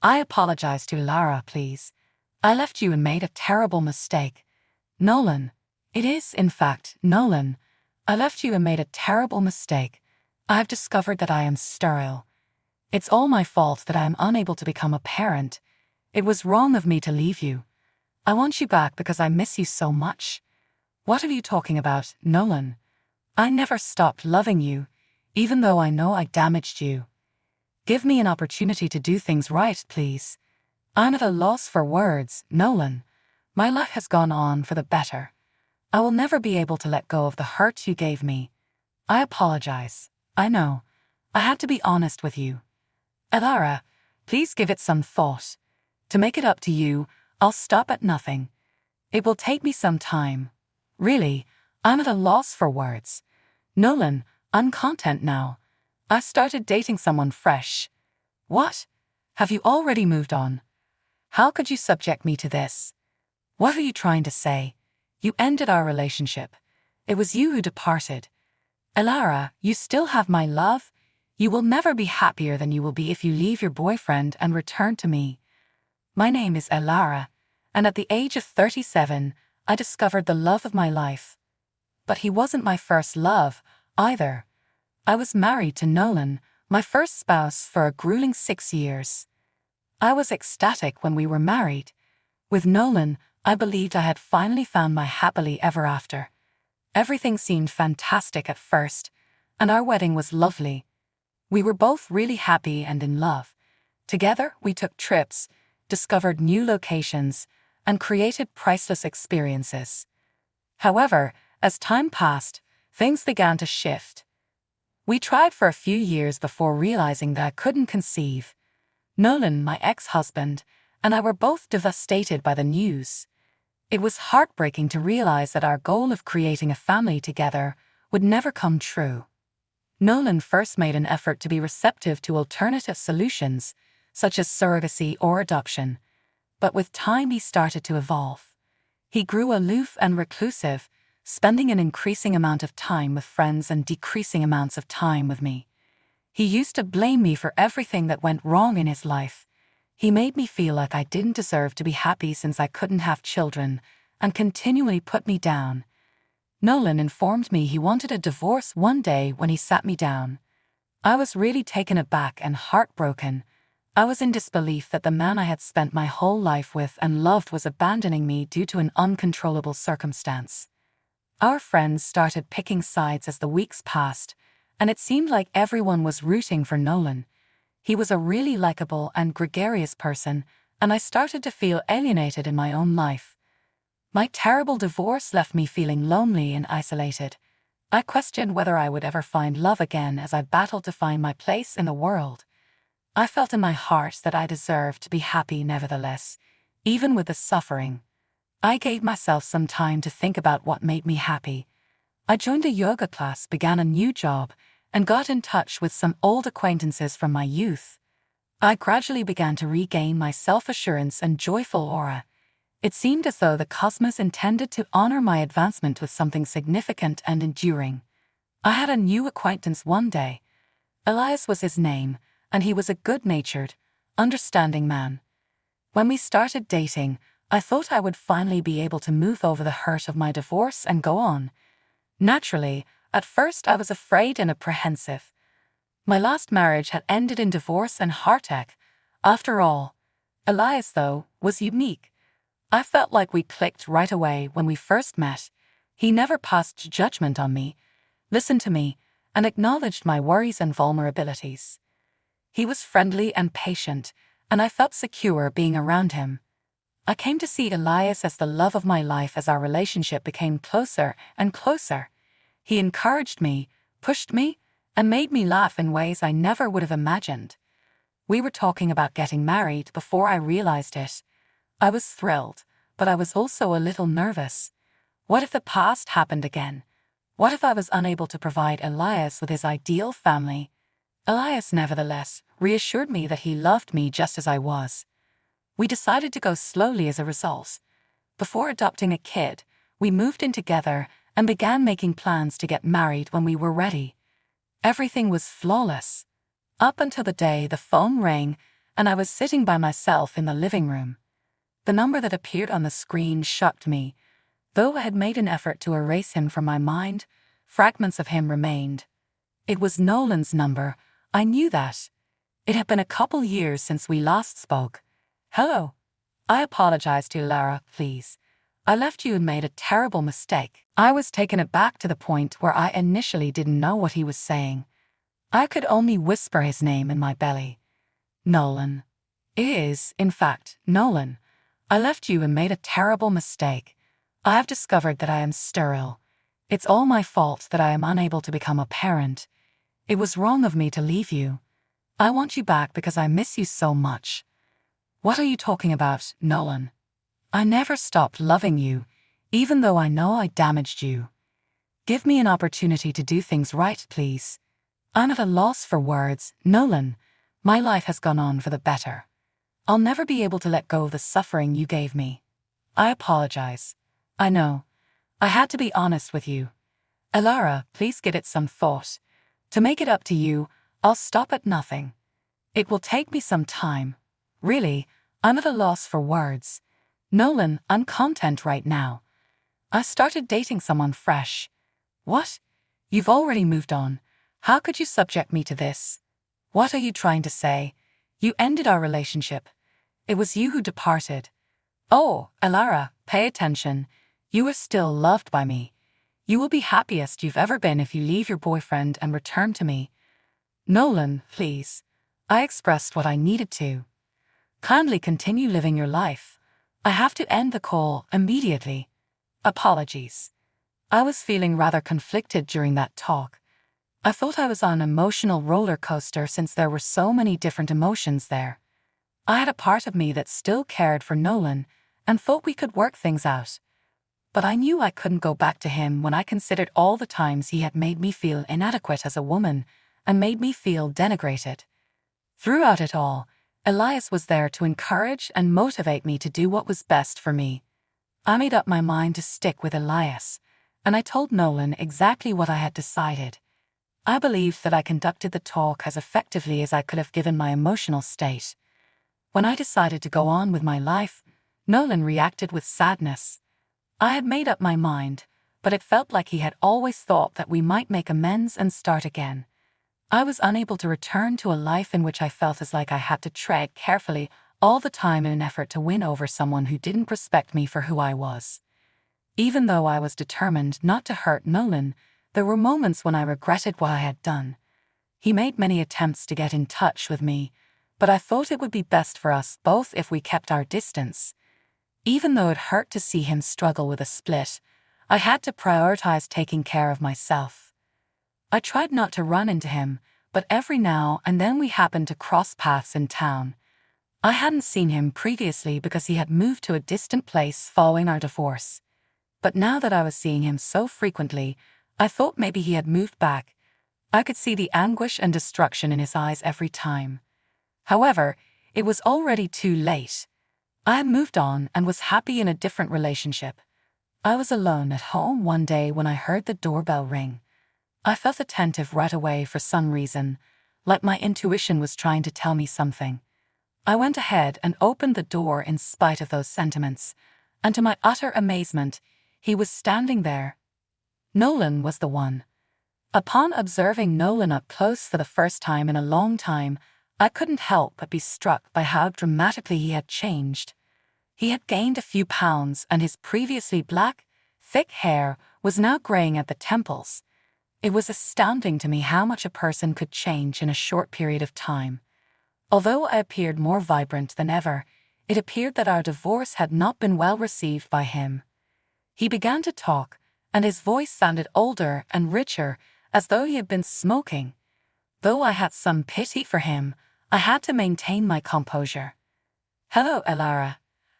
I apologize to Lara, please. I left you and made a terrible mistake. Nolan. It is, in fact, Nolan. I left you and made a terrible mistake. I have discovered that I am sterile. It's all my fault that I am unable to become a parent. It was wrong of me to leave you. I want you back because I miss you so much. What are you talking about, Nolan? I never stopped loving you, even though I know I damaged you. Give me an opportunity to do things right, please. I'm at a loss for words, Nolan. My life has gone on for the better. I will never be able to let go of the hurt you gave me. I apologize. I know. I had to be honest with you. Alara, please give it some thought. To make it up to you, I'll stop at nothing. It will take me some time. Really, I'm at a loss for words. Nolan, I'm content now. I started dating someone fresh. What? Have you already moved on? How could you subject me to this? What are you trying to say? You ended our relationship. It was you who departed. Alara, you still have my love. You will never be happier than you will be if you leave your boyfriend and return to me. My name is Alara, and at the age of 37, I discovered the love of my life. But he wasn't my first love, either. I was married to Nolan, my first spouse, for a grueling 6 years. I was ecstatic when we were married. With Nolan, I believed I had finally found my happily ever after. Everything seemed fantastic at first, and our wedding was lovely. We were both really happy and in love. Together, we took trips, discovered new locations, and created priceless experiences. However, as time passed, things began to shift. We tried for a few years before realizing that I couldn't conceive. Nolan, my ex-husband, and I were both devastated by the news. It was heartbreaking to realize that our goal of creating a family together would never come true. Nolan first made an effort to be receptive to alternative solutions, such as surrogacy or adoption. But with time he started to evolve. He grew aloof and reclusive, spending an increasing amount of time with friends and decreasing amounts of time with me. He used to blame me for everything that went wrong in his life. He made me feel like I didn't deserve to be happy since I couldn't have children, and continually put me down. Nolan informed me he wanted a divorce one day when he sat me down. I was really taken aback and heartbroken. I was in disbelief that the man I had spent my whole life with and loved was abandoning me due to an uncontrollable circumstance. Our friends started picking sides as the weeks passed, and it seemed like everyone was rooting for Nolan. He was a really likable and gregarious person, and I started to feel alienated in my own life. My terrible divorce left me feeling lonely and isolated. I questioned whether I would ever find love again as I battled to find my place in the world. I felt in my heart that I deserved to be happy nevertheless, even with the suffering. I gave myself some time to think about what made me happy. I joined a yoga class, began a new job, and got in touch with some old acquaintances from my youth. I gradually began to regain my self-assurance and joyful aura. It seemed as though the cosmos intended to honor my advancement with something significant and enduring. I had a new acquaintance one day. Elias was his name, and he was a good-natured, understanding man. When we started dating, I thought I would finally be able to move over the hurt of my divorce and go on. Naturally, at first I was afraid and apprehensive. My last marriage had ended in divorce and heartache. After all, Elias, though, was unique. I felt like we clicked right away when we first met. He never passed judgment on me, listened to me, and acknowledged my worries and vulnerabilities. He was friendly and patient, and I felt secure being around him. I came to see Elias as the love of my life as our relationship became closer and closer. He encouraged me, pushed me, and made me laugh in ways I never would have imagined. We were talking about getting married before I realized it. I was thrilled, but I was also a little nervous. What if the past happened again? What if I was unable to provide Elias with his ideal family? Elias, nevertheless, reassured me that he loved me just as I was. We decided to go slowly as a result. Before adopting a kid, we moved in together and began making plans to get married when we were ready. Everything was flawless. Up until the day the phone rang and I was sitting by myself in the living room. The number that appeared on the screen shocked me. Though I had made an effort to erase him from my mind, fragments of him remained. It was Nolan's number. I knew that. It had been a couple years since we last spoke. Hello. I apologize to you, Lara, please. I left you and made a terrible mistake. I was taken aback to the point where I initially didn't know what he was saying. I could only whisper his name in my belly. Nolan. It is, in fact, Nolan. I left you and made a terrible mistake. I have discovered that I am sterile. It's all my fault that I am unable to become a parent. It was wrong of me to leave you. I want you back because I miss you so much. What are you talking about, Nolan? I never stopped loving you, even though I know I damaged you. Give me an opportunity to do things right, please. I'm at a loss for words, Nolan. My life has gone on for the better. I'll never be able to let go of the suffering you gave me. I apologize. I know. I had to be honest with you. Elara, please give it some thought. To make it up to you, I'll stop at nothing. It will take me some time. Really, I'm at a loss for words. Nolan, I'm content right now. I started dating someone fresh. What? You've already moved on. How could you subject me to this? What are you trying to say? You ended our relationship. It was you who departed. Oh, Elara, pay attention. You are still loved by me. You will be happiest you've ever been if you leave your boyfriend and return to me. Nolan, please. I expressed what I needed to. Kindly continue living your life. I have to end the call immediately. Apologies. I was feeling rather conflicted during that talk. I thought I was on an emotional roller coaster since there were so many different emotions there. I had a part of me that still cared for Nolan and thought we could work things out. But I knew I couldn't go back to him when I considered all the times he had made me feel inadequate as a woman and made me feel denigrated. Throughout it all, Elias was there to encourage and motivate me to do what was best for me. I made up my mind to stick with Elias, and I told Nolan exactly what I had decided. I believed that I conducted the talk as effectively as I could have given my emotional state. When I decided to go on with my life, Nolan reacted with sadness. I had made up my mind, but it felt like he had always thought that we might make amends and start again. I was unable to return to a life in which I felt as like I had to tread carefully all the time in an effort to win over someone who didn't respect me for who I was. Even though I was determined not to hurt Nolan, there were moments when I regretted what I had done. He made many attempts to get in touch with me, but I thought it would be best for us both if we kept our distance. Even though it hurt to see him struggle with a split, I had to prioritize taking care of myself. I tried not to run into him, but every now and then we happened to cross paths in town. I hadn't seen him previously because he had moved to a distant place following our divorce. But now that I was seeing him so frequently, I thought maybe he had moved back. I could see the anguish and destruction in his eyes every time. However, it was already too late. I had moved on and was happy in a different relationship. I was alone at home one day when I heard the doorbell ring. I felt attentive right away for some reason, like my intuition was trying to tell me something. I went ahead and opened the door in spite of those sentiments, and to my utter amazement, he was standing there. Nolan was the one. Upon observing Nolan up close for the first time in a long time, I couldn't help but be struck by how dramatically he had changed. He had gained a few pounds and his previously black, thick hair was now graying at the temples. It was astounding to me how much a person could change in a short period of time. Although I appeared more vibrant than ever, it appeared that our divorce had not been well received by him. He began to talk, and his voice sounded older and richer, as though he had been smoking. Though I had some pity for him, I had to maintain my composure. Hello, Elara.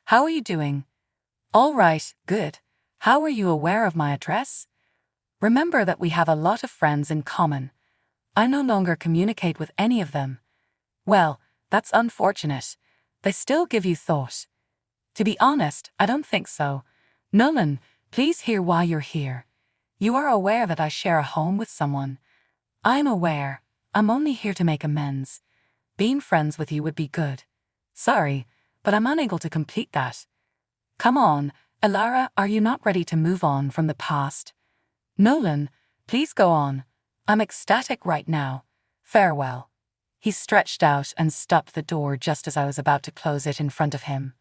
How are you doing? All right, good. How were you aware of my address? Remember that we have a lot of friends in common. I no longer communicate with any of them. Well, that's unfortunate. They still give you thought. To be honest, I don't think so. Nolan, please hear why you're here. You are aware that I share a home with someone. I'm aware. I'm only here to make amends. being friends with you would be good. Sorry, but I'm unable to complete that. Come on, Elara, are you not ready to move on from the past? Nolan, please go on. I'm ecstatic right now. Farewell. He stretched out and stopped the door just as I was about to close it in front of him.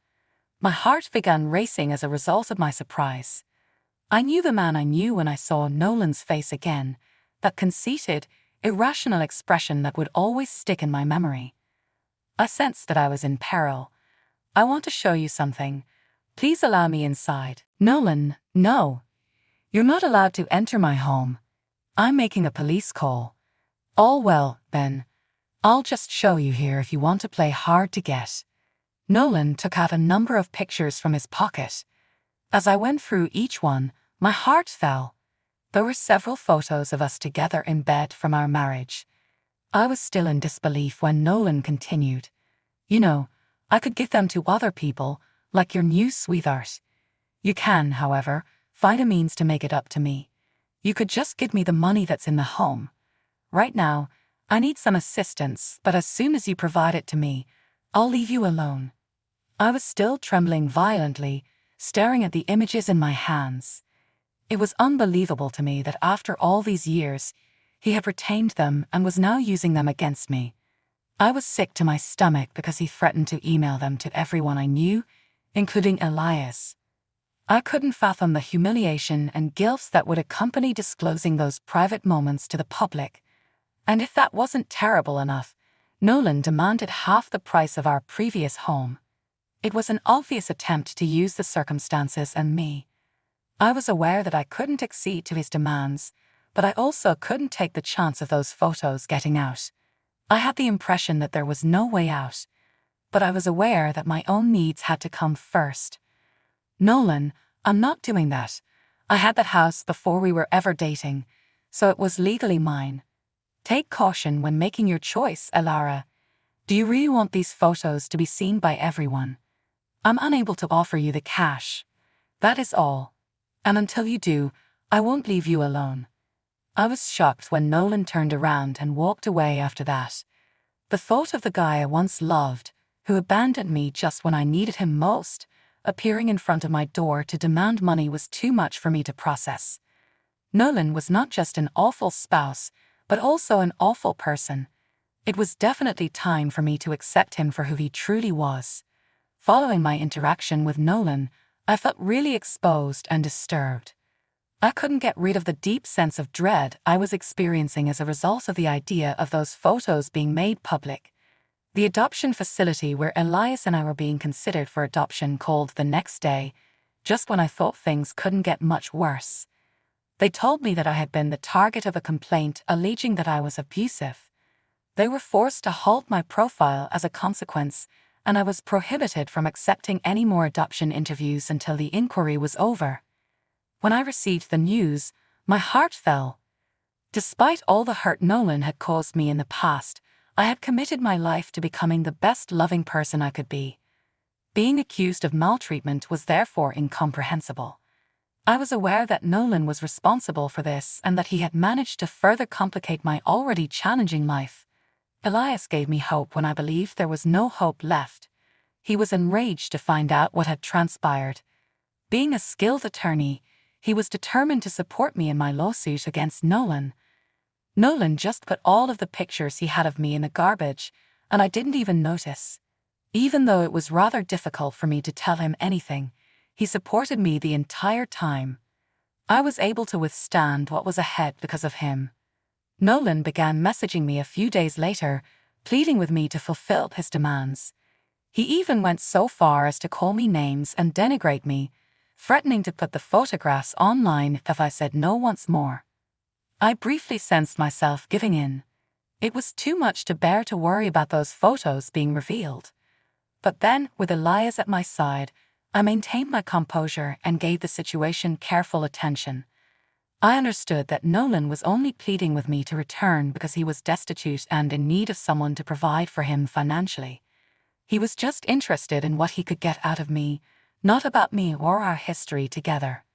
My heart began racing as a result of my surprise. I knew the man I knew when I saw Nolan's face again, that conceited, irrational expression that would always stick in my memory. I sensed that I was in peril. I want to show you something. Please allow me inside. Nolan, no. You're not allowed to enter my home. I'm making a police call. All well, then. I'll just show you here if you want to play hard to get. Nolan took out a number of pictures from his pocket. As I went through each one, my heart fell. There were several photos of us together in bed from our marriage. I was still in disbelief when Nolan continued. You know, I could give them to other people, like your new sweetheart. You can, however, find a means to make it up to me. You could just give me the money that's in the home. Right now, I need some assistance, but as soon as you provide it to me, I'll leave you alone. I was still trembling violently, staring at the images in my hands. It was unbelievable to me that after all these years, he had retained them and was now using them against me. I was sick to my stomach because he threatened to email them to everyone I knew, including Elias. I couldn't fathom the humiliation and guilt that would accompany disclosing those private moments to the public. And if that wasn't terrible enough, Nolan demanded half the price of our previous home. It was an obvious attempt to use the circumstances and me. I was aware that I couldn't accede to his demands, but I also couldn't take the chance of those photos getting out. I had the impression that there was no way out, but I was aware that my own needs had to come first. Nolan, I'm not doing that. I had that house before we were ever dating, so it was legally mine. Take caution when making your choice, Elara. Do you really want these photos to be seen by everyone? I'm unable to offer you the cash. That is all. And until you do, I won't leave you alone. I was shocked when Nolan turned around and walked away after that. The thought of the guy I once loved, who abandoned me just when I needed him most, appearing in front of my door to demand money was too much for me to process. Nolan was not just an awful spouse, but also an awful person. It was definitely time for me to accept him for who he truly was. Following my interaction with Nolan, I felt really exposed and disturbed. I couldn't get rid of the deep sense of dread I was experiencing as a result of the idea of those photos being made public. The adoption facility where Elias and I were being considered for adoption called the next day, just when I thought things couldn't get much worse. They told me that I had been the target of a complaint alleging that I was abusive. They were forced to halt my profile as a consequence, and I was prohibited from accepting any more adoption interviews until the inquiry was over. When I received the news, my heart fell. Despite all the hurt Nolan had caused me in the past, I had committed my life to becoming the best loving person I could be. Being accused of maltreatment was therefore incomprehensible. I was aware that Nolan was responsible for this and that he had managed to further complicate my already challenging life. Elias gave me hope when I believed there was no hope left. He was enraged to find out what had transpired. Being a skilled attorney, he was determined to support me in my lawsuit against Nolan. Nolan just put all of the pictures he had of me in the garbage, and I didn't even notice. Even though it was rather difficult for me to tell him anything, he supported me the entire time. I was able to withstand what was ahead because of him. Nolan began messaging me a few days later, pleading with me to fulfill his demands. He even went so far as to call me names and denigrate me, threatening to put the photographs online if I said no once more. I briefly sensed myself giving in. It was too much to bear to worry about those photos being revealed. But then, with Elias at my side, I maintained my composure and gave the situation careful attention. I understood that Nolan was only pleading with me to return because he was destitute and in need of someone to provide for him financially. He was just interested in what he could get out of me, not about me or our history together.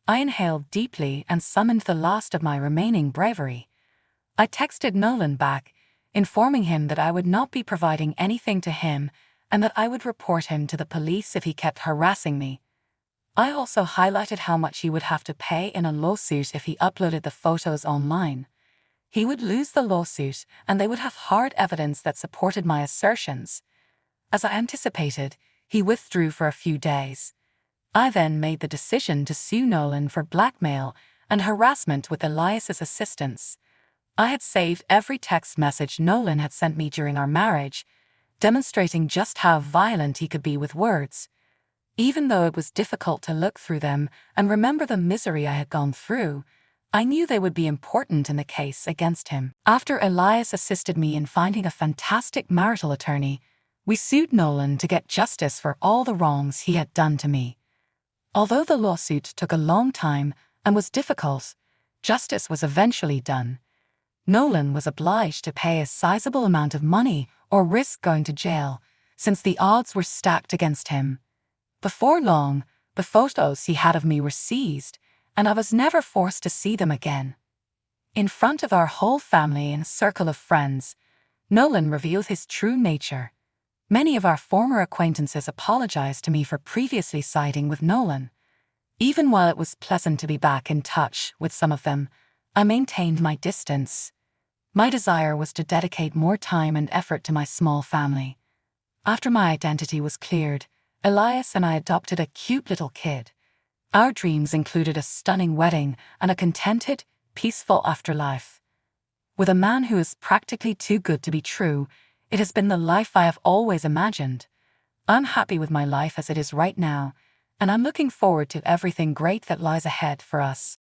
I inhaled deeply and summoned the last of my remaining bravery. I texted Nolan back, informing him that I would not be providing anything to him and that I would report him to the police if he kept harassing me. I also highlighted how much he would have to pay in a lawsuit if he uploaded the photos online. He would lose the lawsuit, and they would have hard evidence that supported my assertions. As I anticipated, he withdrew for a few days. I then made the decision to sue Nolan for blackmail and harassment with Elias's assistance. I had saved every text message Nolan had sent me during our marriage, demonstrating just how violent he could be with words. Even though it was difficult to look through them and remember the misery I had gone through, I knew they would be important in the case against him. After Elias assisted me in finding a fantastic marital attorney, we sued Nolan to get justice for all the wrongs he had done to me. Although the lawsuit took a long time and was difficult, justice was eventually done. Nolan was obliged to pay a sizable amount of money or risk going to jail, since the odds were stacked against him. Before long, the photos he had of me were seized, and I was never forced to see them again. In front of our whole family and circle of friends, Nolan revealed his true nature. Many of our former acquaintances apologized to me for previously siding with Nolan. Even while it was pleasant to be back in touch with some of them, I maintained my distance. My desire was to dedicate more time and effort to my small family. After my identity was cleared, Elias and I adopted a cute little kid. Our dreams included a stunning wedding and a contented, peaceful afterlife. With a man who is practically too good to be true, it has been the life I have always imagined. I'm happy with my life as it is right now, and I'm looking forward to everything great that lies ahead for us.